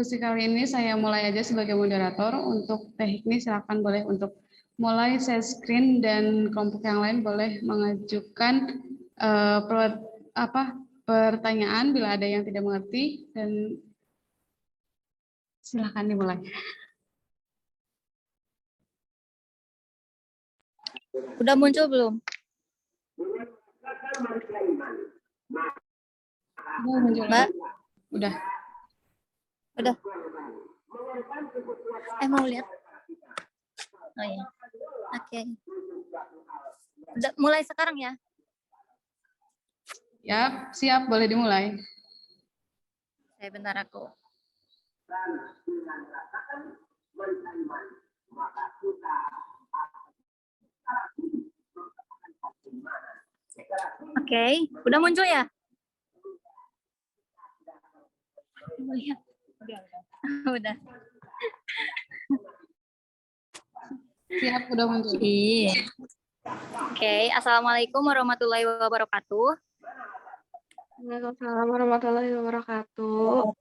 diskusi kali ini saya mulai aja sebagai moderator. Untuk teknik silakan boleh untuk mulai share screen dan kelompok yang lain boleh mengajukan pertanyaan bila ada yang tidak mengerti dan silakan dimulai. Udah muncul belum? Muncul, Mbak? Udah. Udah. Mau lihat? Oh iya. Oke. Udah mulai sekarang ya? Ya, siap, boleh dimulai. Saya bentar aku. Oke, udah muncul ya? Udah. Siap, udah muncul. Iya. Oke, assalamualaikum warahmatullahi wabarakatuh. Waalaikumsalam warahmatullahi wabarakatuh.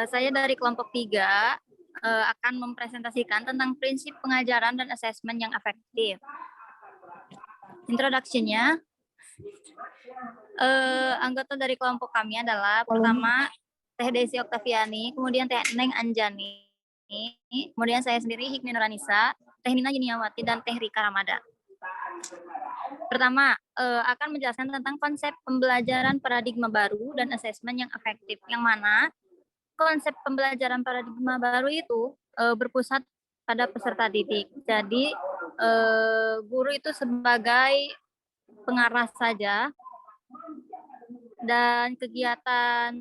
Saya dari kelompok 3 akan mempresentasikan tentang prinsip pengajaran dan asesmen yang efektif. Introduction-nya, anggota dari kelompok kami adalah pertama Teh Desi Oktaviani, kemudian Teh Neng Anjani, kemudian saya sendiri Hikmi Nuranisa, Teh Nina Yuniawati, dan Teh Rika Ramada. Pertama, akan menjelaskan tentang konsep pembelajaran paradigma baru dan asesmen yang efektif, yang mana konsep pembelajaran paradigma baru itu berpusat pada peserta didik. Jadi, guru itu sebagai pengarah saja, dan kegiatan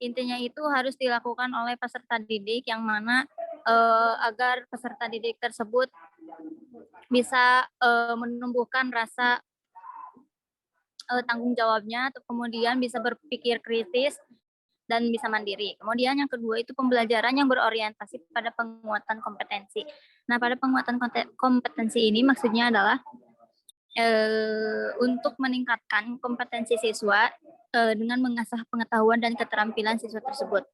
intinya itu harus dilakukan oleh peserta didik, yang mana agar peserta didik tersebut bisa menumbuhkan rasa tanggung jawabnya, atau kemudian bisa berpikir kritis dan bisa mandiri. Kemudian yang kedua itu pembelajaran yang berorientasi pada penguatan kompetensi. Nah, pada penguatan kompetensi ini maksudnya adalah untuk meningkatkan kompetensi siswa dengan mengasah pengetahuan dan keterampilan siswa tersebut.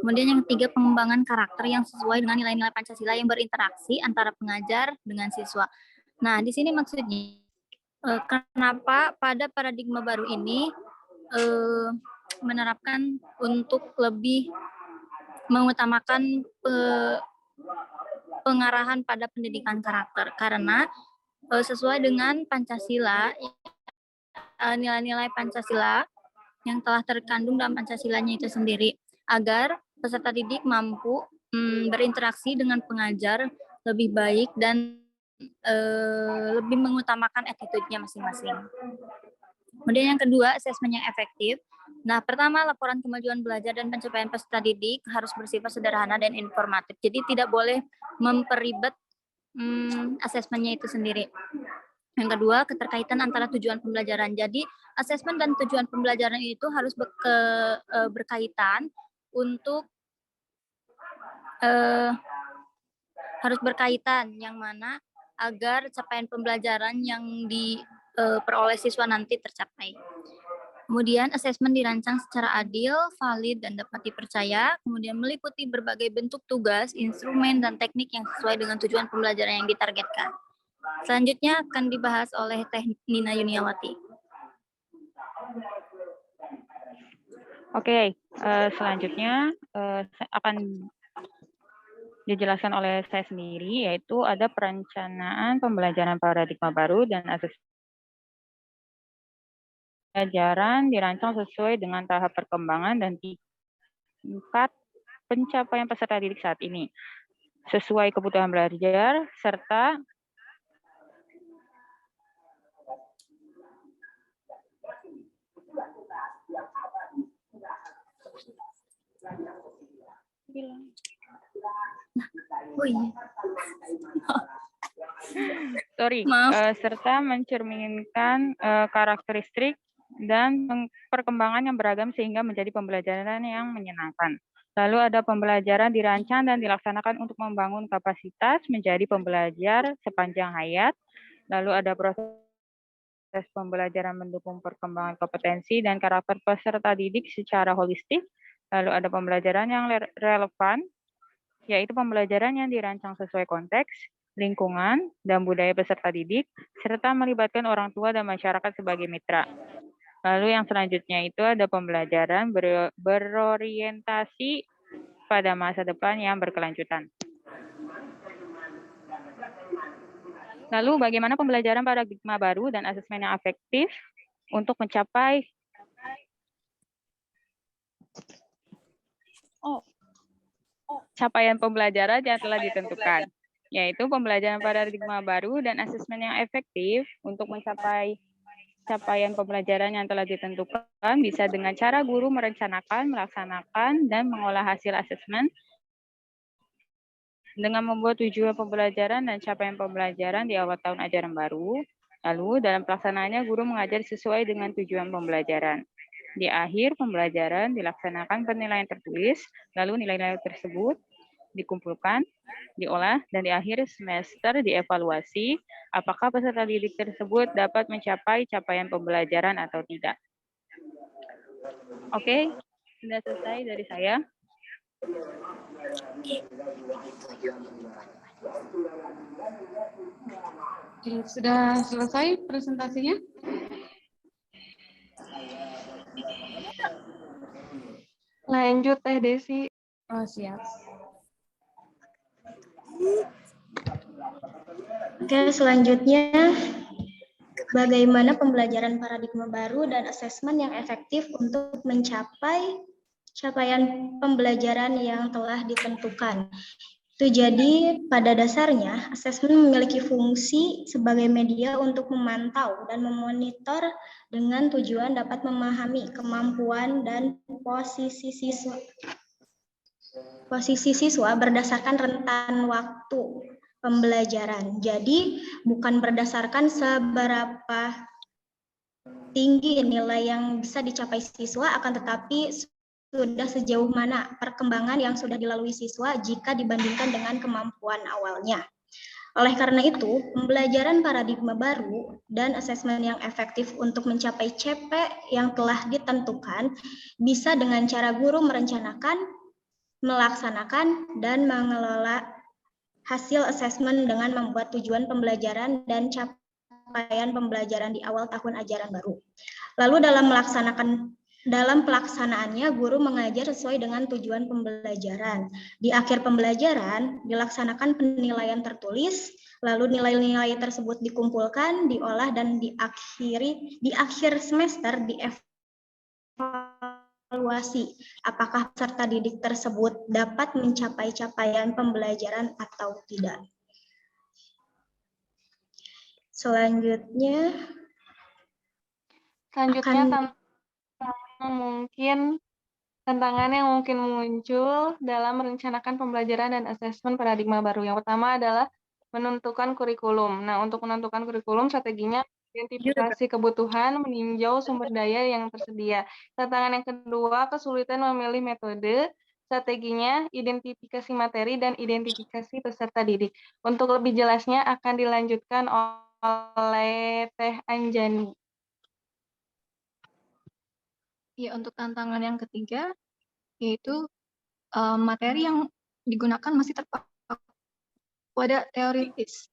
Kemudian yang ketiga, pengembangan karakter yang sesuai dengan nilai-nilai Pancasila yang berinteraksi antara pengajar dengan siswa. Nah, di sini maksudnya kenapa pada paradigma baru ini menerapkan untuk lebih mengutamakan pengarahan pada pendidikan karakter, karena sesuai dengan Pancasila, nilai-nilai Pancasila yang telah terkandung dalam Pancasilanya itu sendiri, agar peserta didik mampu berinteraksi dengan pengajar lebih baik dan lebih mengutamakan attitude-nya masing-masing. Kemudian yang kedua, asesmen yang efektif. Nah, pertama, laporan kemajuan belajar dan pencapaian peserta didik harus bersifat sederhana dan informatif. Jadi tidak boleh memperibet asesmennya itu sendiri. Yang kedua, keterkaitan antara tujuan pembelajaran. Jadi, asesmen dan tujuan pembelajaran itu harus berkaitan untuk harus berkaitan, yang mana agar capaian pembelajaran yang diperoleh siswa nanti tercapai. Kemudian asesmen dirancang secara adil, valid, dan dapat dipercaya. Kemudian meliputi berbagai bentuk tugas, instrumen, dan teknik yang sesuai dengan tujuan pembelajaran yang ditargetkan. Selanjutnya akan dibahas oleh Teh Nina Yuniawati. Oke, selanjutnya akan dijelaskan oleh saya sendiri, yaitu ada perencanaan pembelajaran paradigma baru dan asesmen pembelajaran dirancang sesuai dengan tahap perkembangan dan tingkat pencapaian peserta didik saat ini, sesuai kebutuhan belajar, serta serta mencerminkan karakteristik dan perkembangan yang beragam sehingga menjadi pembelajaran yang menyenangkan. Lalu ada pembelajaran dirancang dan dilaksanakan untuk membangun kapasitas menjadi pembelajar sepanjang hayat. Lalu ada proses pembelajaran mendukung perkembangan kompetensi dan karakter peserta didik secara holistik. Lalu ada pembelajaran yang relevan, yaitu pembelajaran yang dirancang sesuai konteks, lingkungan, dan budaya peserta didik, serta melibatkan orang tua dan masyarakat sebagai mitra. Lalu yang selanjutnya itu ada pembelajaran berorientasi pada masa depan yang berkelanjutan. Lalu bagaimana pembelajaran paradigma baru dan asesmen yang efektif untuk mencapai capaian pembelajaran yang telah ditentukan, yaitu pembelajaran paradigma baru dan asesmen yang efektif untuk mencapai capaian pembelajaran yang telah ditentukan bisa dengan cara guru merencanakan, melaksanakan, dan mengolah hasil asesmen dengan membuat tujuan pembelajaran dan capaian pembelajaran di awal tahun ajaran baru. Lalu dalam pelaksanaannya guru mengajar sesuai dengan tujuan pembelajaran. Di akhir pembelajaran dilaksanakan penilaian tertulis, lalu nilai-nilai tersebut dikumpulkan, diolah, dan di akhir semester dievaluasi apakah peserta didik tersebut dapat mencapai capaian pembelajaran atau tidak. Oke, sudah selesai dari saya. Sudah selesai presentasinya? Lanjut Teh Desi. Oh, siap. Oke, selanjutnya bagaimana pembelajaran paradigma baru dan asesmen yang efektif untuk mencapai capaian pembelajaran yang telah ditentukan. Itu jadi pada dasarnya asesmen memiliki fungsi sebagai media untuk memantau dan memonitor dengan tujuan dapat memahami kemampuan dan posisi siswa berdasarkan rentan waktu pembelajaran. Jadi bukan berdasarkan seberapa tinggi nilai yang bisa dicapai siswa, akan tetapi sudah sejauh mana perkembangan yang sudah dilalui siswa jika dibandingkan dengan kemampuan awalnya. Oleh karena itu, pembelajaran paradigma baru dan asesmen yang efektif untuk mencapai CP yang telah ditentukan bisa dengan cara guru merencanakan, melaksanakan, dan mengelola hasil asesmen dengan membuat tujuan pembelajaran dan capaian pembelajaran di awal tahun ajaran baru. Lalu dalam pelaksanaannya, guru mengajar sesuai dengan tujuan pembelajaran. Di akhir pembelajaran, dilaksanakan penilaian tertulis, lalu nilai-nilai tersebut dikumpulkan, diolah, dan di akhir semester dievaluasi apakah peserta didik tersebut dapat mencapai capaian pembelajaran atau tidak. Selanjutnya tantangan yang mungkin muncul dalam merencanakan pembelajaran dan asesmen paradigma baru. Yang pertama adalah menentukan kurikulum. Nah, untuk menentukan kurikulum, strateginya identifikasi kebutuhan, meninjau sumber daya yang tersedia. Tantangan yang kedua, kesulitan memilih metode. Strateginya, identifikasi materi dan identifikasi peserta didik. Untuk lebih jelasnya akan dilanjutkan oleh Teh Anjani. Ya, untuk tantangan yang ketiga, yaitu materi yang digunakan masih terpaku pada teoritis.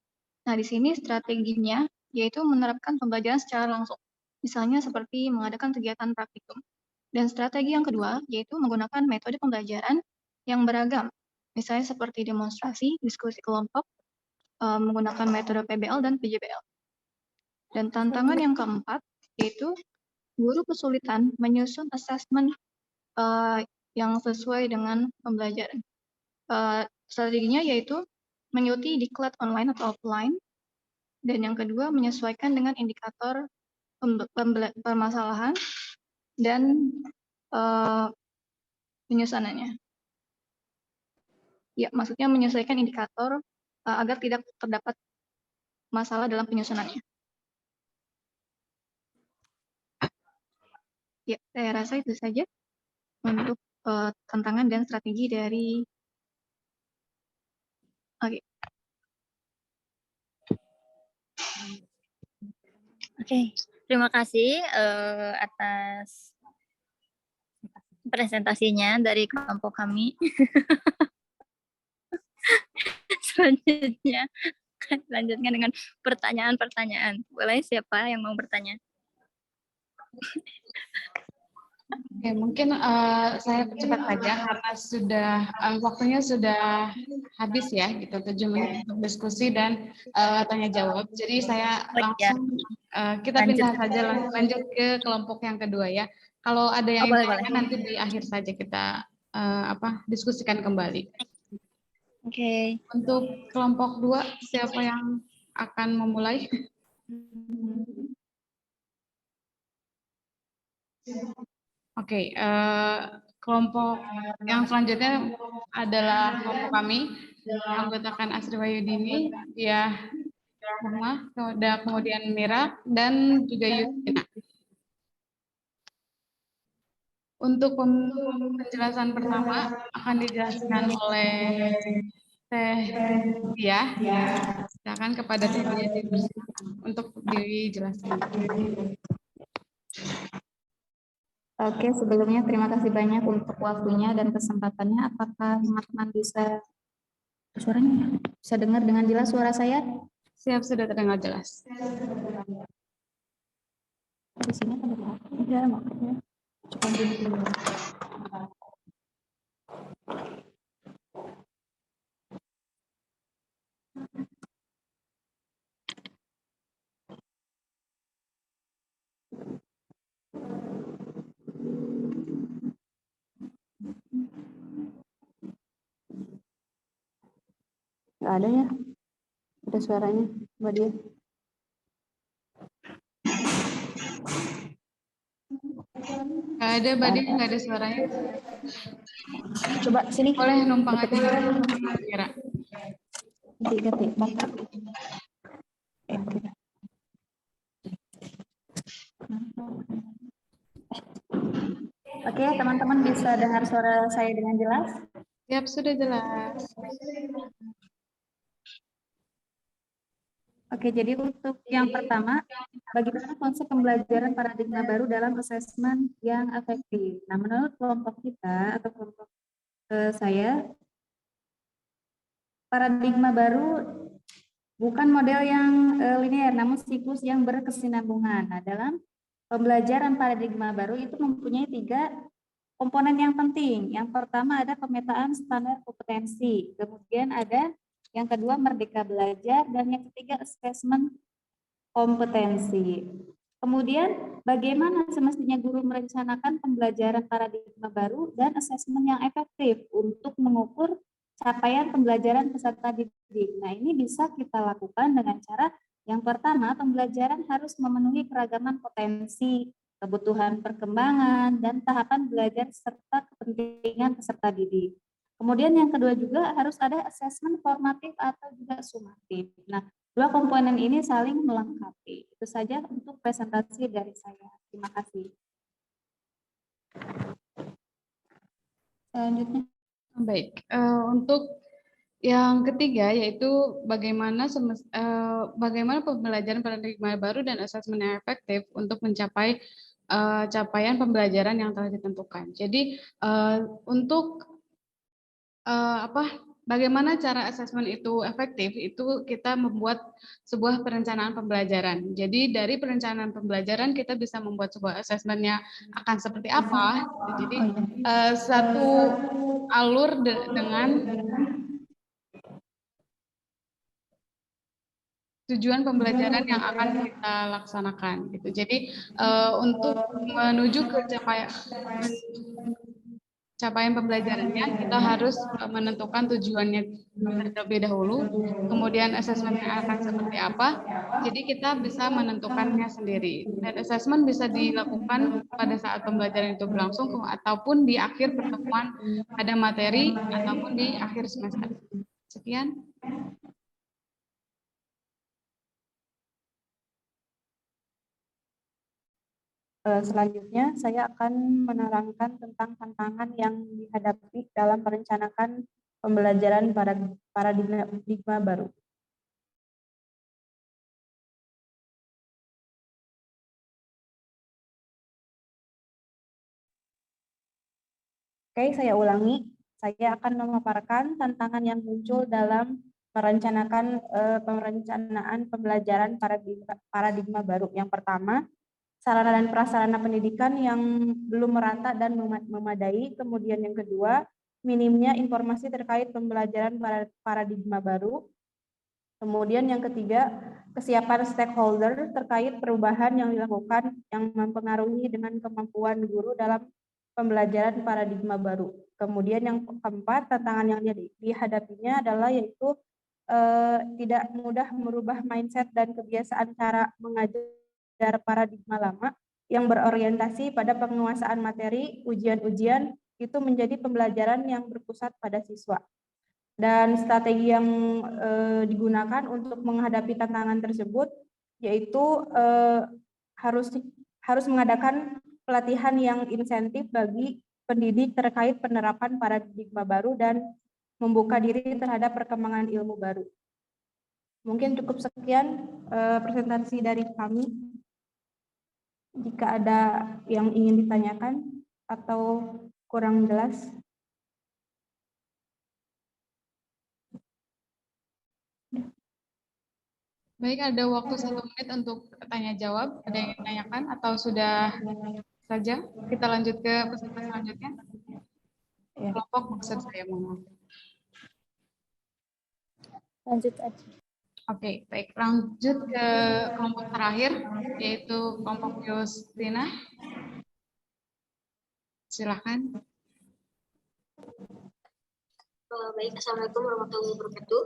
Nah, di sini strateginya yaitu menerapkan pembelajaran secara langsung, misalnya seperti mengadakan kegiatan praktikum. Dan strategi yang kedua yaitu menggunakan metode pembelajaran yang beragam, misalnya seperti demonstrasi, diskusi kelompok, menggunakan metode PBL dan PJBL. Dan tantangan yang keempat yaitu guru kesulitan menyusun asesmen yang sesuai dengan pembelajaran. Strateginya yaitu mengikuti diklat online atau offline, dan yang kedua menyesuaikan dengan indikator permasalahan dan penyusunannya. Ya, maksudnya menyesuaikan indikator agar tidak terdapat masalah dalam penyusunannya. Ya, saya rasa itu saja untuk tantangan dan strategi dari. Oke, terima kasih atas presentasinya dari kelompok kami. Selanjutnya, lanjutkan dengan pertanyaan-pertanyaan. Boleh siapa yang mau bertanya? Oke, mungkin saya percepat saja karena waktunya sudah habis ya, gitu 7 menit untuk diskusi dan tanya jawab. Jadi saya Oh iya, langsung kita lanjut. pindah saja lanjut ke kelompok yang kedua ya. Kalau ada Oh, yang boleh, ditanyakan boleh. nanti di akhir saja kita diskusikan kembali. Oke. Untuk kelompok 2 siapa yang akan memulai? Oke, kelompok yang selanjutnya adalah kelompok kami, anggotakan Asri Wahyudini, dia Rahma, kemudian Mira, dan juga Yustina. Untuk penjelasan pertama akan dijelaskan oleh Teh Dia. Silakan kepada Teh Dia dipersilakan untuk dijelaskan. Oke, sebelumnya terima kasih banyak untuk waktunya dan kesempatannya. Apakah teman-teman bisa dengar dengan jelas suara saya? Siap, sudah terdengar jelas. Di sini ada apa? Ya, makanya coba dulu. Nggak ada ya? Ada suaranya, Mbak Dia. Nggak ada, Badi, nggak ada suaranya. Coba sini. Boleh numpang aja. Kira. Ketik. Oke, teman-teman bisa dengar suara saya dengan jelas? Siap, sudah jelas. Oke, jadi untuk yang pertama, bagaimana konsep pembelajaran paradigma baru dalam asesmen yang efektif? Nah, menurut kelompok kita atau kelompok saya, paradigma baru bukan model yang linear, namun siklus yang berkesinambungan. Nah, dalam pembelajaran paradigma baru itu mempunyai 3 komponen yang penting. Yang pertama ada pemetaan standar kompetensi, kemudian ada yang kedua merdeka belajar, dan yang ketiga asesmen kompetensi. Kemudian bagaimana semestinya guru merencanakan pembelajaran paradigma baru dan asesmen yang efektif untuk mengukur capaian pembelajaran peserta didik. Nah, ini bisa kita lakukan dengan cara yang pertama, pembelajaran harus memenuhi keragaman potensi, kebutuhan perkembangan, dan tahapan belajar serta kepentingan peserta didik. Kemudian yang kedua juga harus ada asesmen formatif atau juga sumatif. Nah, 2 komponen ini saling melengkapi. Itu saja untuk presentasi dari saya. Terima kasih. Selanjutnya. Baik, untuk yang ketiga yaitu bagaimana pembelajaran paradigma baru dan asesmen yang efektif untuk mencapai capaian pembelajaran yang telah ditentukan. Jadi untuk bagaimana cara asesmen itu efektif, itu kita membuat sebuah perencanaan pembelajaran. Jadi dari perencanaan pembelajaran kita bisa membuat sebuah asesmennya akan seperti apa. Jadi satu alur dengan tujuan pembelajaran yang akan kita laksanakan. Gitu. Jadi untuk menuju ke capaian pembelajarannya, kita harus menentukan tujuannya terlebih dahulu, kemudian asesmennya akan seperti apa, jadi kita bisa menentukannya sendiri. Dan asesmen bisa dilakukan pada saat pembelajaran itu berlangsung, ataupun di akhir pertemuan pada materi, ataupun di akhir semester. Sekian. Selanjutnya, saya akan menerangkan tentang tantangan yang dihadapi dalam merencanakan pembelajaran paradigma baru. Oke, saya ulangi. Saya akan memaparkan tantangan yang muncul dalam merencanakan perencanaan pembelajaran paradigma baru. Yang pertama, sarana dan prasarana pendidikan yang belum merata dan memadai. Kemudian yang kedua, minimnya informasi terkait pembelajaran paradigma baru. Kemudian yang ketiga, kesiapan stakeholder terkait perubahan yang dilakukan yang mempengaruhi dengan kemampuan guru dalam pembelajaran paradigma baru. Kemudian yang keempat, tantangan yang dihadapinya adalah yaitu tidak mudah merubah mindset dan kebiasaan cara mengajar paradigma lama yang berorientasi pada penguasaan materi, ujian-ujian itu menjadi pembelajaran yang berpusat pada siswa. Dan strategi yang digunakan untuk menghadapi tantangan tersebut yaitu harus mengadakan pelatihan yang insentif bagi pendidik terkait penerapan paradigma baru dan membuka diri terhadap perkembangan ilmu baru. Mungkin cukup sekian presentasi dari kami. Jika ada yang ingin ditanyakan atau kurang jelas. Baik, ada waktu 1 menit untuk tanya jawab. Ada yang ditanyakan atau sudah saja? Kita lanjut ke peserta selanjutnya. Kelompok maksud saya, mohon. Lanjut aja. Oke, baik. Lanjut ke kelompok terakhir, yaitu kelompok Yustina. Silakan. Baik, Assalamualaikum warahmatullahi wabarakatuh.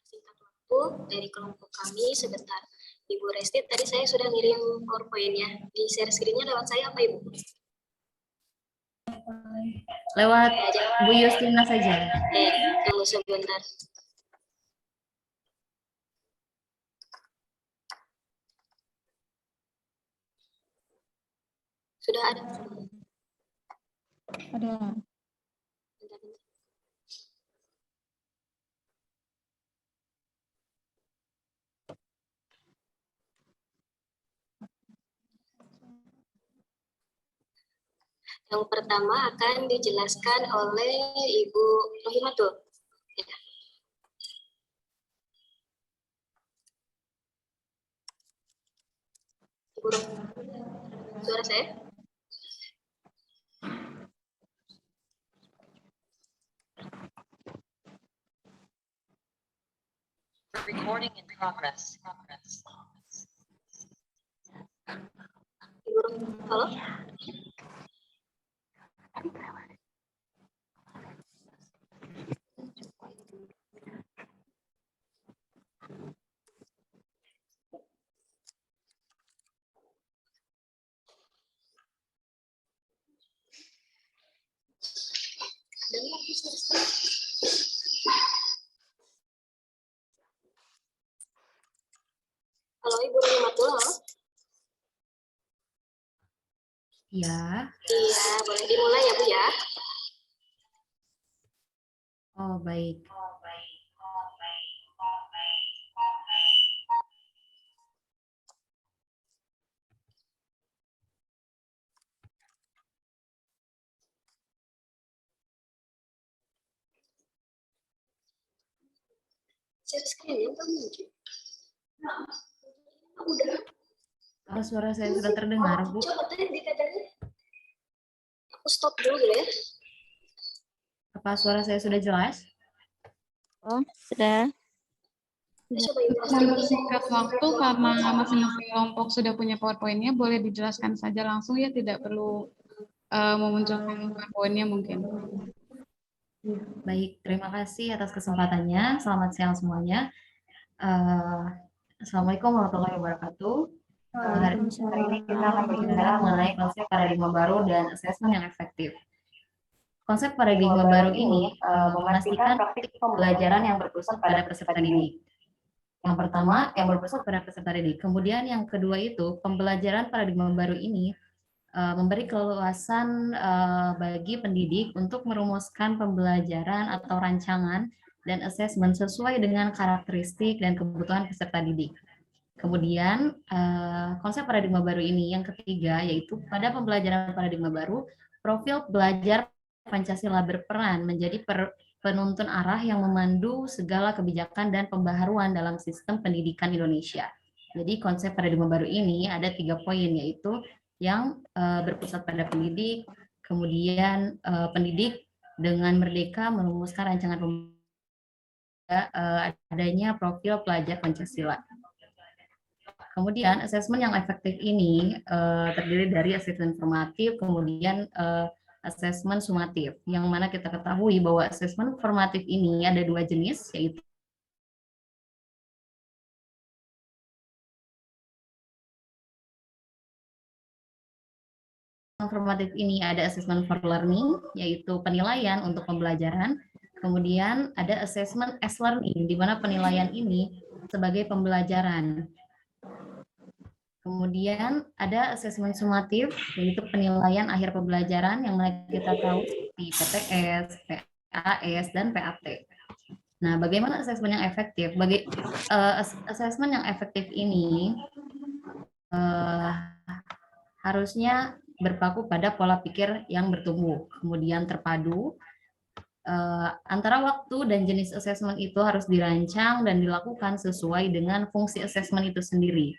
Singkat waktu dari kelompok kami sebentar. Ibu Resti, tadi saya sudah ngirim PowerPoint-nya. Di share screen-nya lewat saya apa Ibu? Lewat Bu Yustina saja. Tunggu sebentar. Sudah ada? Ada. Yang pertama akan dijelaskan oleh Ibu Rohimatul. Ya. Ibu Rohimatul, suara saya? Recording in progress. Ibu Rohimatul, halo? Halo Ibu Rohimatul, halo? Ya. Iya, boleh dimulai ya Bu ya. Oh, baik. Share screen-nya kan mungkin. Udah. Apa suara saya sudah terdengar, Bu? Coba tadi dikatakan. Aku stop dulu ya. Apa suara saya sudah jelas? Oh, sudah. Coba Ibu Untuk singkat waktu, karena masing-masing kelompok sudah punya PowerPoint-nya, boleh dijelaskan saja langsung ya, tidak perlu memunculkan PowerPoint-nya mungkin. Baik, terima kasih atas kesempatannya. Selamat siang semuanya. Assalamualaikum warahmatullahi wabarakatuh. Hari ini kita akan berbicara mengenai konsep paradigma baru dan asesmen yang efektif. Konsep paradigma baru ini memastikan praktik pembelajaran yang berpusat pada peserta didik. Yang pertama, yang berpusat pada peserta didik. Kemudian yang kedua itu, pembelajaran paradigma baru ini memberi keleluasan bagi pendidik untuk merumuskan pembelajaran atau rancangan dan asesmen sesuai dengan karakteristik dan kebutuhan peserta didik. Kemudian konsep paradigma baru ini yang ketiga yaitu pada pembelajaran paradigma baru, profil belajar Pancasila berperan menjadi penuntun arah yang memandu segala kebijakan dan pembaharuan dalam sistem pendidikan Indonesia. Jadi konsep paradigma baru ini ada 3 poin yaitu yang berpusat pada pendidik, kemudian pendidik dengan merdeka merumuskan rancangan adanya profil pelajar Pancasila. Kemudian asesmen yang efektif ini terdiri dari asesmen formatif, kemudian asesmen sumatif, yang mana kita ketahui bahwa asesmen formatif ini ada 2 jenis, yaitu formatif ini ada asesmen for learning, yaitu penilaian untuk pembelajaran, kemudian ada asesmen as learning, di mana penilaian ini sebagai pembelajaran. Kemudian ada asesmen sumatif, yaitu penilaian akhir pembelajaran yang kita tahu seperti PTS, PAS, dan PAT. Nah, bagaimana asesmen yang efektif? Asesmen yang efektif ini harusnya berpaku pada pola pikir yang bertumbuh, kemudian terpadu. Antara waktu dan jenis asesmen itu harus dirancang dan dilakukan sesuai dengan fungsi asesmen itu sendiri.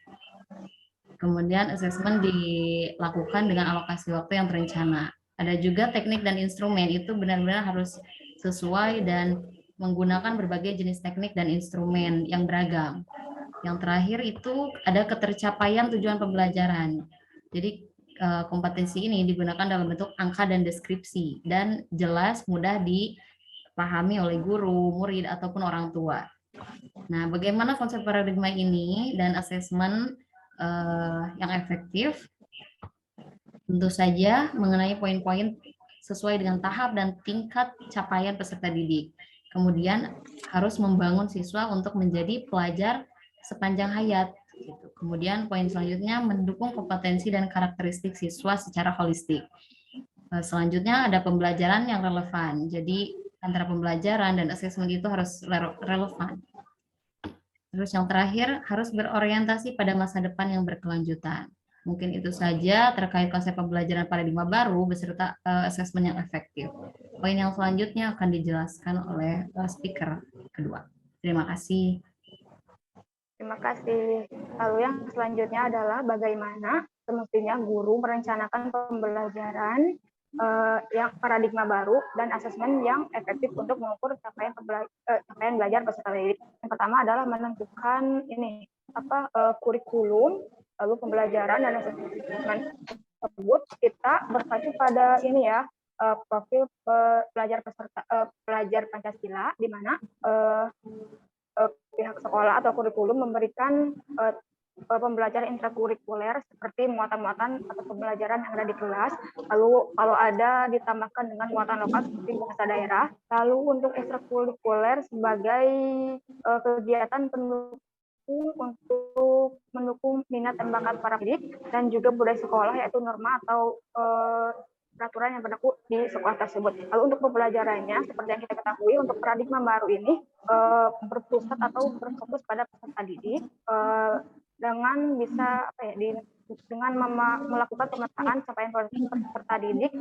Kemudian asesmen dilakukan dengan alokasi waktu yang terencana. Ada juga teknik dan instrumen, itu benar-benar harus sesuai dan menggunakan berbagai jenis teknik dan instrumen yang beragam. Yang terakhir itu ada ketercapaian tujuan pembelajaran. Jadi kompetensi ini digunakan dalam bentuk angka dan deskripsi dan jelas mudah dipahami oleh guru, murid, ataupun orang tua. Nah, bagaimana konsep paradigma ini dan asesmen yang efektif? Tentu saja mengenai poin-poin sesuai dengan tahap dan tingkat capaian peserta didik. Kemudian harus membangun siswa untuk menjadi pelajar sepanjang hayat. Kemudian poin selanjutnya mendukung kompetensi dan karakteristik siswa secara holistik. Selanjutnya ada pembelajaran yang relevan. Jadi antara pembelajaran dan asesmen itu harus relevan. Terus yang terakhir harus berorientasi pada masa depan yang berkelanjutan. Mungkin itu saja terkait konsep pembelajaran paradigma baru beserta asesmen yang efektif. Poin yang selanjutnya akan dijelaskan oleh speaker kedua. Terima kasih. Terima kasih. Lalu yang selanjutnya adalah bagaimana semestinya guru merencanakan pembelajaran yang paradigma baru dan asesmen yang efektif untuk mengukur capaian belajar peserta didik. Yang pertama adalah menentukan kurikulum, lalu pembelajaran dan asesmen tersebut kita berpacu pada profil pelajar Pancasila, di mana pihak sekolah atau kurikulum memberikan pembelajaran intrakurikuler seperti muatan-muatan atau pembelajaran yang ada di kelas, lalu kalau ada ditambahkan dengan muatan lokal seperti bahasa daerah, lalu untuk ekstrakurikuler sebagai kegiatan pendukung untuk mendukung minat dan bakat para pendidik dan juga budaya sekolah, yaitu norma atau peraturan yang berlaku di sekolah tersebut. Lalu untuk pembelajarannya, seperti yang kita ketahui, untuk paradigma baru ini berpusat atau berfokus pada peserta didik dengan bisa dengan melakukan pemetaan capaian peserta didik,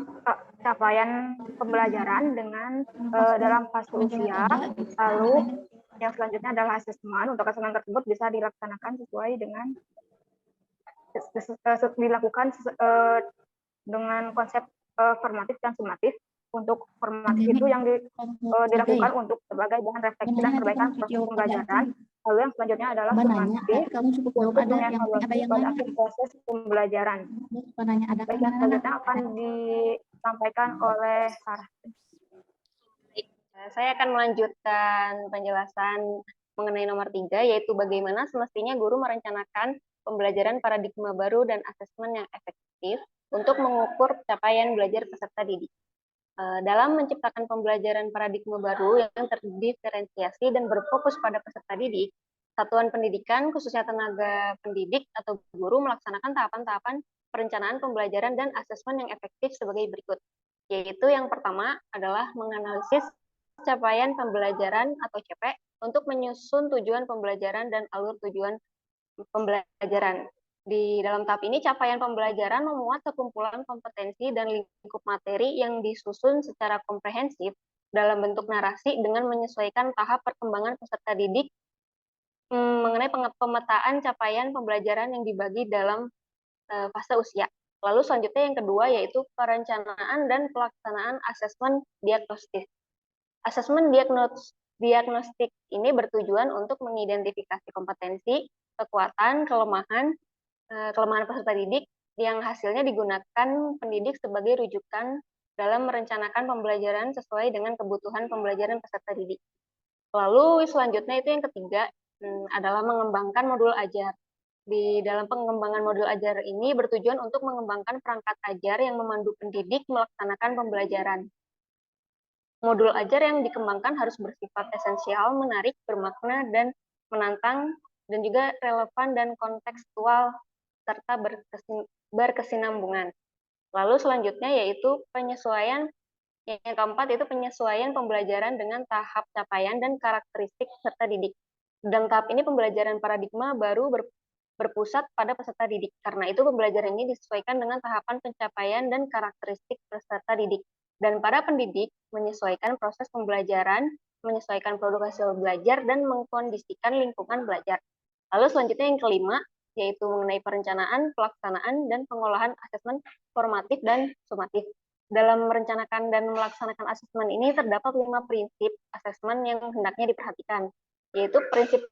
capaian pembelajaran dengan dalam fase usia. Lalu yang selanjutnya adalah asesmen. Untuk asesmen tersebut bisa dilaksanakan sesuai dengan dengan konsep formatif dan sumatif. Untuk formatif itu yang dilakukan untuk sebagai bahan refleksi dan perbaikan proses pembelajaran. Lalu yang selanjutnya adalah sumatif untuk mengevaluasi pada akhir proses pembelajaran. Baik, yang selanjutnya akan disampaikan oleh Sarah. Saya akan melanjutkan penjelasan mengenai nomor 3, yaitu bagaimana semestinya guru merencanakan pembelajaran paradigma baru dan asesmen yang efektif untuk mengukur capaian belajar peserta didik. Dalam menciptakan pembelajaran paradigma baru yang terdiferensiasi dan berfokus pada peserta didik, satuan pendidikan, khususnya tenaga pendidik atau guru, melaksanakan tahapan-tahapan perencanaan pembelajaran dan asesmen yang efektif sebagai berikut. Yaitu yang pertama adalah menganalisis capaian pembelajaran atau CP untuk menyusun tujuan pembelajaran dan alur tujuan pembelajaran. Di dalam tahap ini, capaian pembelajaran memuat sekumpulan kompetensi dan lingkup materi yang disusun secara komprehensif dalam bentuk narasi dengan menyesuaikan tahap perkembangan peserta didik mengenai pemetaan capaian pembelajaran yang dibagi dalam fase usia. Lalu selanjutnya yang kedua yaitu perencanaan dan pelaksanaan asesmen diagnostik. Asesmen diagnostik ini bertujuan untuk mengidentifikasi kompetensi, kekuatan, kelemahan peserta didik yang hasilnya digunakan pendidik sebagai rujukan dalam merencanakan pembelajaran sesuai dengan kebutuhan pembelajaran peserta didik. Lalu selanjutnya itu yang ketiga adalah mengembangkan modul ajar. Di dalam pengembangan modul ajar ini bertujuan untuk mengembangkan perangkat ajar yang memandu pendidik melaksanakan pembelajaran. Modul ajar yang dikembangkan harus bersifat esensial, menarik, bermakna, dan menantang, dan juga relevan dan kontekstual, serta berkesinambungan. Lalu selanjutnya yaitu penyesuaian, yang keempat yaitu penyesuaian pembelajaran dengan tahap capaian dan karakteristik peserta didik. Dalam tahap ini pembelajaran paradigma baru berpusat pada peserta didik. Karena itu pembelajaran ini disesuaikan dengan tahapan pencapaian dan karakteristik peserta didik. Dan para pendidik menyesuaikan proses pembelajaran, menyesuaikan produk hasil belajar, dan mengkondisikan lingkungan belajar. Lalu selanjutnya yang kelima, yaitu mengenai perencanaan, pelaksanaan, dan pengolahan asesmen formatif dan sumatif. Dalam merencanakan dan melaksanakan asesmen ini terdapat 5 prinsip asesmen yang hendaknya diperhatikan, yaitu prinsip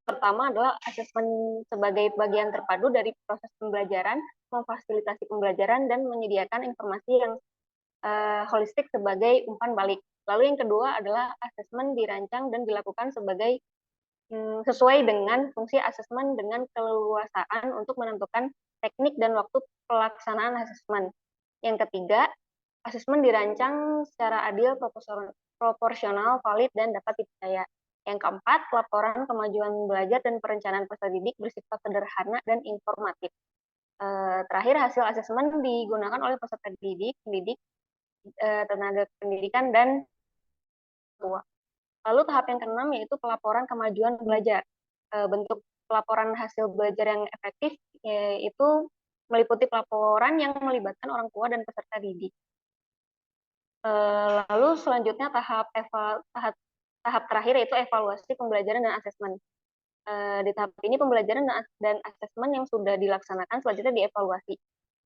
pertama adalah asesmen sebagai bagian terpadu dari proses pembelajaran, memfasilitasi pembelajaran, dan menyediakan informasi yang holistik sebagai umpan balik. Lalu yang kedua adalah asesmen dirancang dan dilakukan sebagai sesuai dengan fungsi asesmen dengan keleluasaan untuk menentukan teknik dan waktu pelaksanaan asesmen. Yang ketiga, asesmen dirancang secara adil, proporsional, valid, dan dapat dipercaya. Yang keempat, laporan kemajuan belajar dan perencanaan peserta didik bersifat sederhana dan informatif. Terakhir, hasil asesmen digunakan oleh peserta didik, pendidik, tenaga pendidikan, dan tua. Lalu tahap yang keenam yaitu pelaporan kemajuan belajar. Bentuk pelaporan hasil belajar yang efektif itu meliputi pelaporan yang melibatkan orang tua dan peserta didik. Lalu selanjutnya tahap terakhir yaitu evaluasi pembelajaran dan asesmen. Di tahap ini pembelajaran dan asesmen yang sudah dilaksanakan selanjutnya dievaluasi.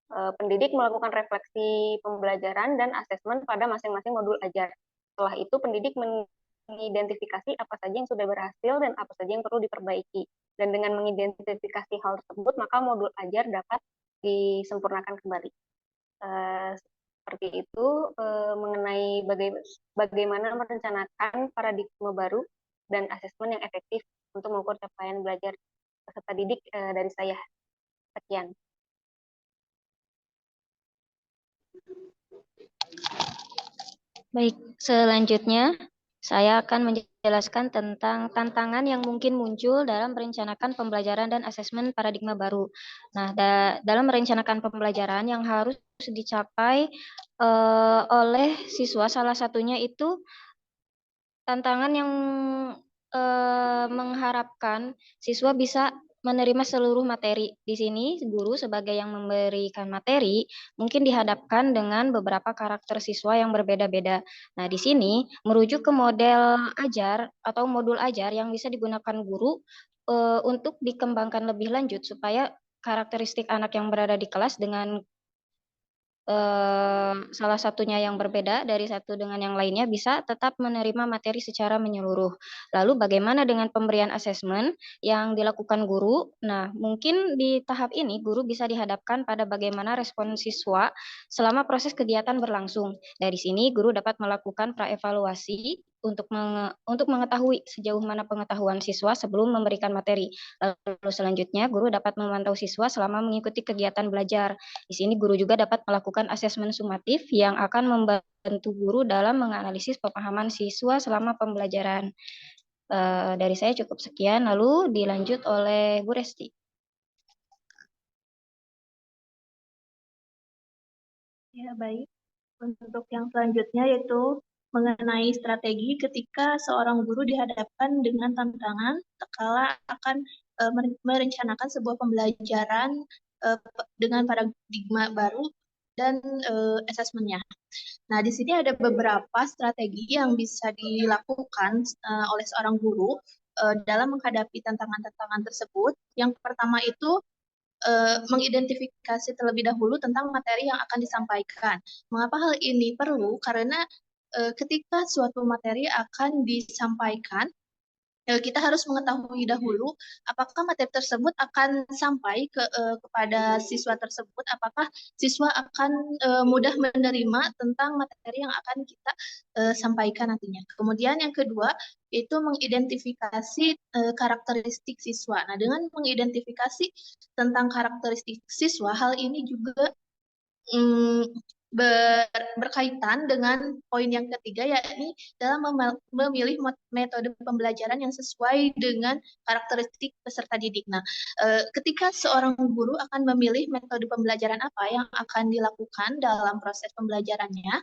Pendidik melakukan refleksi pembelajaran dan asesmen pada masing-masing modul ajar. Setelah itu pendidik mengidentifikasi apa saja yang sudah berhasil dan apa saja yang perlu diperbaiki. Dan dengan mengidentifikasi hal tersebut, maka modul ajar dapat disempurnakan kembali. Seperti itu mengenai bagaimana merencanakan paradigma baru dan asesmen yang efektif untuk mengukur capaian belajar peserta didik dari saya. Sekian. Baik, selanjutnya saya akan menjelaskan tentang tantangan yang mungkin muncul dalam merencanakan pembelajaran dan asesmen paradigma baru. Nah, dalam merencanakan pembelajaran yang harus dicapai oleh siswa, salah satunya itu tantangan yang mengharapkan siswa bisa menerima seluruh materi. Di sini guru sebagai yang memberikan materi mungkin dihadapkan dengan beberapa karakter siswa yang berbeda-beda. Nah, di sini merujuk ke model ajar atau modul ajar yang bisa digunakan guru untuk dikembangkan lebih lanjut supaya karakteristik anak yang berada di kelas dengan salah satunya yang berbeda dari satu dengan yang lainnya bisa tetap menerima materi secara menyeluruh. Lalu bagaimana dengan pemberian asesmen yang dilakukan guru? Nah, mungkin di tahap ini guru bisa dihadapkan pada bagaimana respon siswa selama proses kegiatan berlangsung. Dari sini guru dapat melakukan praevaluasi untuk mengetahui sejauh mana pengetahuan siswa sebelum memberikan materi. Lalu selanjutnya guru dapat memantau siswa selama mengikuti kegiatan belajar. Di sini guru juga dapat melakukan asesmen sumatif yang akan membantu guru dalam menganalisis pemahaman siswa selama pembelajaran. Dari saya cukup sekian, lalu dilanjut oleh Bu Resti. Ya, baik. Untuk yang selanjutnya yaitu mengenai strategi ketika seorang guru dihadapkan dengan tantangan tak kalah akan merencanakan sebuah pembelajaran dengan paradigma baru dan asesmennya. Nah, di sini ada beberapa strategi yang bisa dilakukan oleh seorang guru dalam menghadapi tantangan-tantangan tersebut. Yang pertama itu mengidentifikasi terlebih dahulu tentang materi yang akan disampaikan. Mengapa hal ini perlu? Karena ketika suatu materi akan disampaikan, kita harus mengetahui dahulu apakah materi tersebut akan sampai kepada siswa tersebut, apakah siswa akan mudah menerima tentang materi yang akan kita sampaikan nantinya. Kemudian yang kedua itu mengidentifikasi karakteristik siswa. Nah, dengan mengidentifikasi tentang karakteristik siswa, hal ini juga berkaitan dengan poin yang ketiga, yakni dalam memilih metode pembelajaran yang sesuai dengan karakteristik peserta didik. Nah, ketika seorang guru akan memilih metode pembelajaran apa yang akan dilakukan dalam proses pembelajarannya,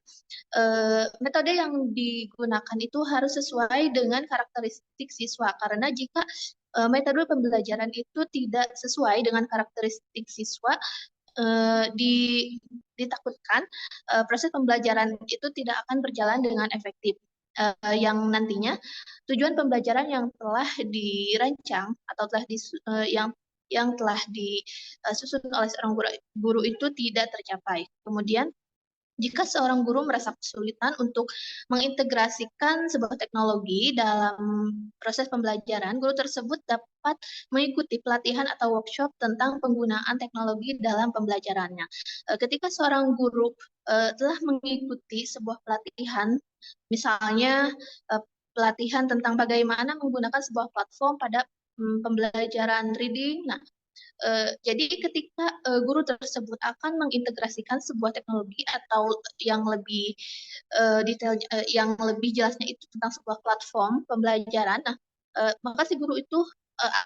metode yang digunakan itu harus sesuai dengan karakteristik siswa, karena jika metode pembelajaran itu tidak sesuai dengan karakteristik siswa, ditakutkan proses pembelajaran itu tidak akan berjalan dengan efektif. Yang nantinya tujuan pembelajaran yang telah dirancang atau yang telah disusun oleh seorang guru itu tidak tercapai. Kemudian jika seorang guru merasa kesulitan untuk mengintegrasikan sebuah teknologi dalam proses pembelajaran, guru tersebut dapat mengikuti pelatihan atau workshop tentang penggunaan teknologi dalam pembelajarannya. Ketika seorang guru telah mengikuti sebuah pelatihan, misalnya pelatihan tentang bagaimana menggunakan sebuah platform pada pembelajaran reading, nah, jadi ketika guru tersebut akan mengintegrasikan sebuah teknologi atau yang lebih detail, yang lebih jelasnya itu tentang sebuah platform pembelajaran, nah, maka si guru itu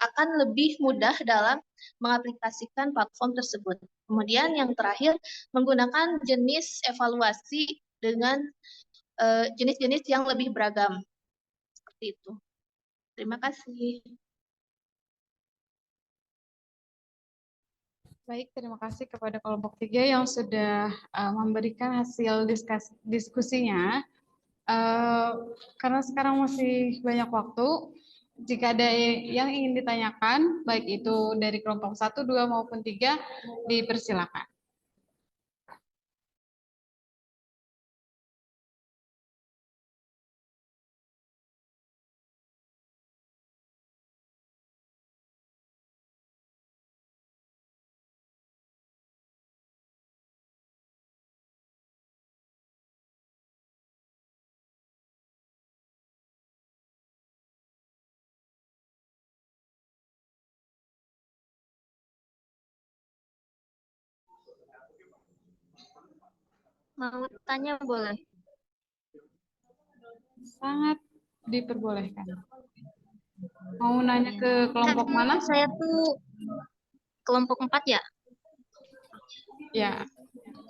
akan lebih mudah dalam mengaplikasikan platform tersebut. Kemudian yang terakhir, menggunakan jenis evaluasi dengan jenis-jenis yang lebih beragam. Seperti itu. Terima kasih. Baik, terima kasih kepada kelompok 3 yang sudah memberikan hasil diskusinya. Karena sekarang masih banyak waktu, jika ada yang ingin ditanyakan, baik itu dari kelompok 1, 2, maupun 3, dipersilakan. Mau tanya boleh? Sangat diperbolehkan. Mau nanya ke kelompok mana? Saya tuh kelompok 4 ya? Ya,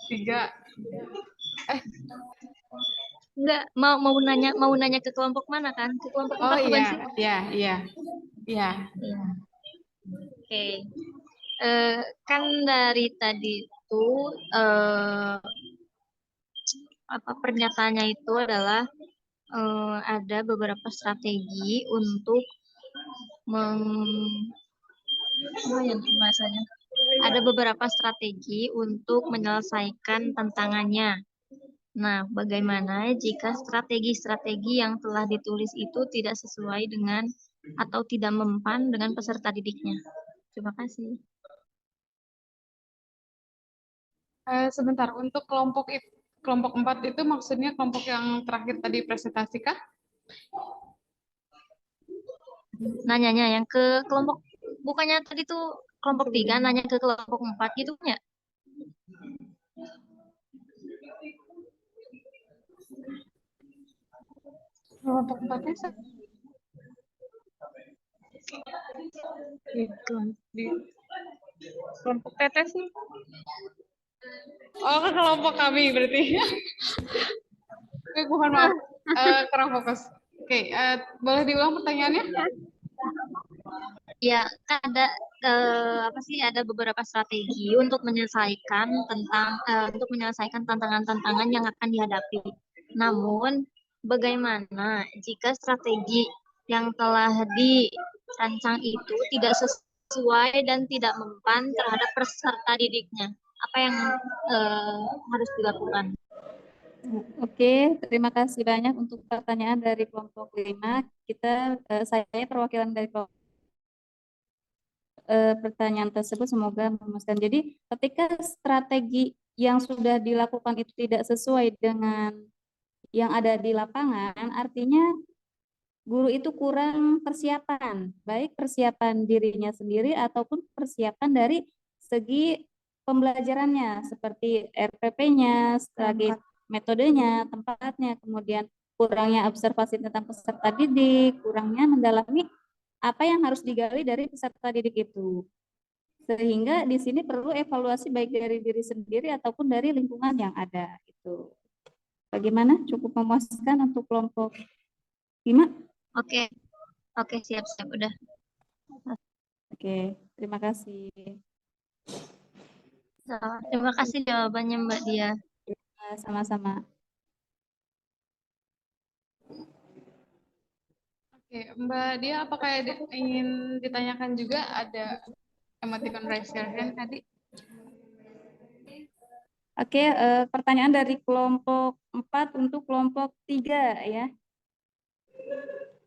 3. Enggak, mau nanya ke kelompok mana kan? Ke kelompok 4 bukan sih? Iya. Oke. Kan dari tadi itu pernyataannya itu adalah ada beberapa strategi untuk ada beberapa strategi untuk menyelesaikan tantangannya. Nah, bagaimana jika strategi-strategi yang telah ditulis itu tidak sesuai dengan atau tidak mempan dengan peserta didiknya? Terima kasih. Sebentar, untuk kelompok 4 itu maksudnya kelompok yang terakhir tadi presentasi kah? Nanyanya yang ke kelompok, bukannya tadi tuh kelompok 3 nanya ke kelompok 4 gitu ya? Kelompok 4-nya di kelompok tetes sih. Oh, ke kelompok kami berarti. Oke, mohon maaf, kurang fokus. Oke, boleh diulang pertanyaannya? Ya, kan ada ada beberapa strategi untuk menyelesaikan tantangan-tantangan yang akan dihadapi. Namun, bagaimana jika strategi yang telah dirancang itu tidak sesuai dan tidak mempan terhadap peserta didiknya? Apa yang harus dilakukan? Oke, terima kasih banyak untuk pertanyaan dari kelompok 5. Saya perwakilan dari kelompok pertanyaan tersebut semoga memuaskan. Jadi ketika strategi yang sudah dilakukan itu tidak sesuai dengan yang ada di lapangan, artinya guru itu kurang persiapan, baik persiapan dirinya sendiri ataupun persiapan dari segi pembelajarannya, seperti RPP-nya, strategi metodenya, tempatnya, kemudian kurangnya observasi tentang peserta didik, kurangnya mendalami apa yang harus digali dari peserta didik itu. Sehingga di sini perlu evaluasi baik dari diri sendiri ataupun dari lingkungan yang ada. Itu. Bagaimana? Cukup memuaskan untuk kelompok 5? Oke, siap-siap udah. Oke, terima kasih. Terima kasih jawabannya Mbak Dia. Sama-sama. Oke, Mbak Dia, apakah ingin ditanyakan juga ada emoticon raise your hand tadi? Oke, pertanyaan dari kelompok 4 untuk kelompok 3 ya.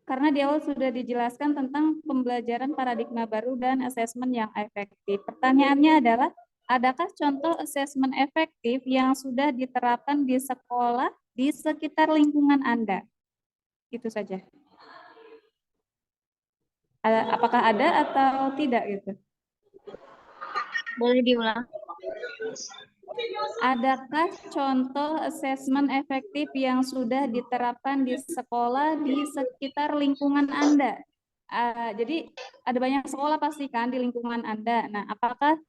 Karena di awal sudah dijelaskan tentang pembelajaran paradigma baru dan asesmen yang efektif. Pertanyaannya adalah, adakah contoh asesmen efektif yang sudah diterapkan di sekolah di sekitar lingkungan Anda? Itu saja. Apakah ada atau tidak gitu? Boleh diulang. Adakah contoh asesmen efektif yang sudah diterapkan di sekolah di sekitar lingkungan Anda? Jadi ada banyak sekolah pasti kan di lingkungan Anda. Nah, apakah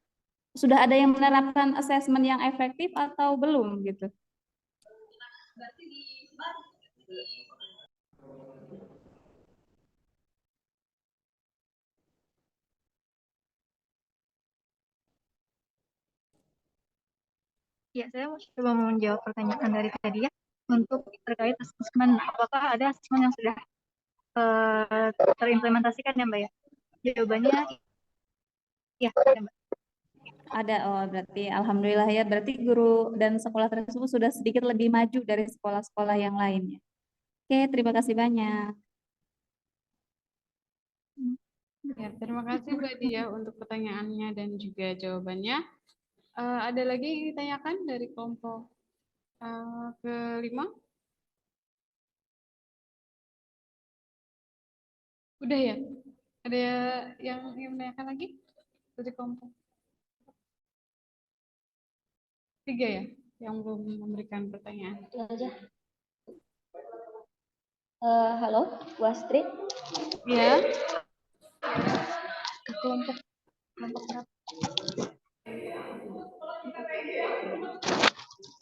sudah ada yang menerapkan asesmen yang efektif atau belum gitu? Ya, saya mau coba menjawab pertanyaan dari tadi ya. Untuk terkait asesmen, apakah ada asesmen yang sudah terimplementasikan ya Mbak ya? Jawabannya ya, Mbak. Ada, berarti alhamdulillah ya, berarti guru dan sekolah tersebut sudah sedikit lebih maju dari sekolah-sekolah yang lainnya. Oke, terima kasih banyak. Ya, terima kasih Mbak Dia untuk pertanyaannya dan juga jawabannya. Ada lagi yang ditanyakan dari kelompok ke-5? Udah ya? Ada yang ingin menanyakan lagi dari kelompok 3 ya? Yang belum memberikan pertanyaan. Itu aja. Halo, Bu Astrid. Ya. Kelompok berapa?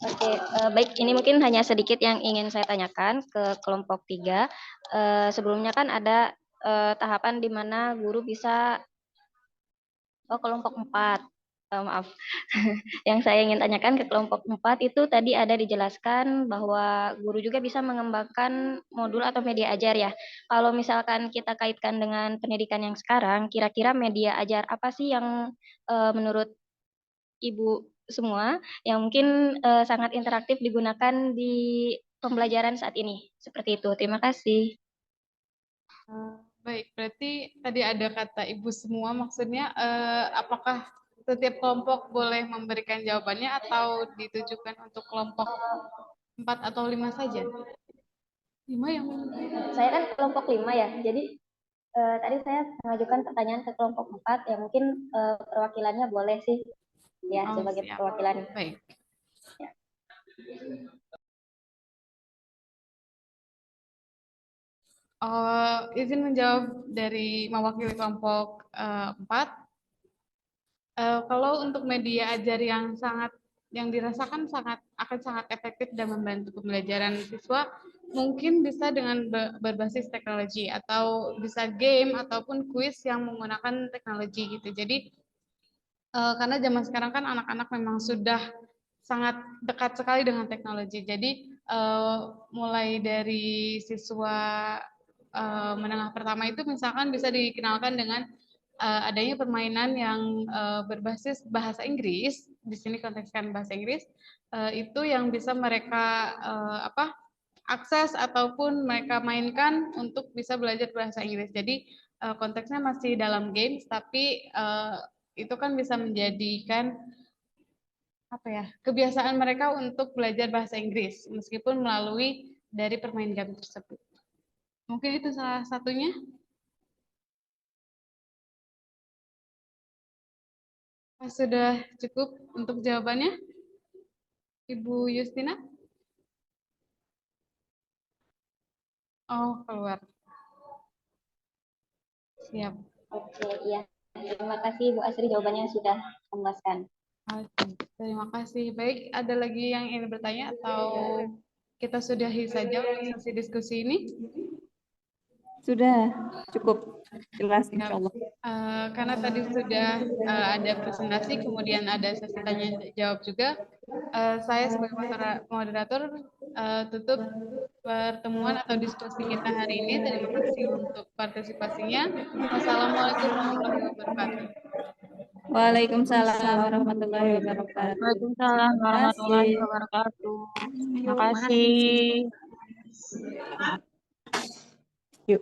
Oke, baik. Ini mungkin hanya sedikit yang ingin saya tanyakan ke kelompok 3. Sebelumnya kan ada tahapan di mana guru bisa, kelompok 4. Maaf. Yang saya ingin tanyakan ke kelompok 4 itu tadi ada dijelaskan bahwa guru juga bisa mengembangkan modul atau media ajar ya. Kalau misalkan kita kaitkan dengan pendidikan yang sekarang, kira-kira media ajar apa sih yang menurut Ibu semua yang mungkin sangat interaktif digunakan di pembelajaran saat ini? Seperti itu. Terima kasih. Baik, berarti tadi ada kata Ibu semua, maksudnya apakah setiap kelompok boleh memberikan jawabannya atau ditujukan untuk kelompok 4 atau 5 saja? 5 yang Saya kan kelompok 5 ya, jadi tadi saya mengajukan pertanyaan ke kelompok 4 ya, mungkin perwakilannya boleh sih ya sebagai siap. perwakilan. Baik. Ya. Izin menjawab dari mewakili kelompok 4. Kalau untuk media ajar yang dirasakan akan sangat efektif dan membantu pembelajaran siswa, mungkin bisa dengan berbasis teknologi atau bisa game ataupun kuis yang menggunakan teknologi gitu. Jadi karena zaman sekarang kan anak-anak memang sudah sangat dekat sekali dengan teknologi. Jadi mulai dari siswa menengah pertama itu misalkan bisa dikenalkan dengan adanya permainan yang berbasis bahasa Inggris. Di sini kontekskan bahasa Inggris itu yang bisa mereka akses ataupun mereka mainkan untuk bisa belajar bahasa Inggris. Jadi konteksnya masih dalam games, tapi itu kan bisa menjadikan kebiasaan mereka untuk belajar bahasa Inggris meskipun melalui dari permainan game tersebut. Mungkin itu salah satunya. Sudah cukup untuk jawabannya, Ibu Justina? Oh, keluar. Siap. Oke, iya. Terima kasih Bu Asri, jawabannya sudah memuaskan. Oke, terima kasih. Baik, ada lagi yang ingin bertanya atau kita sudahi saja untuk sesi diskusi ini? Sudah cukup jelas insya Allah. Karena tadi sudah ada presentasi, kemudian ada sesi tanya jawab juga. Saya sebagai moderator tutup pertemuan atau diskusi kita hari ini. Terima kasih untuk partisipasinya. Wassalamualaikum warahmatullahi wabarakatuh. Waalaikumsalam warahmatullahi wabarakatuh. Waalaikumsalam warahmatullahi wabarakatuh. Terima kasih. Yuk.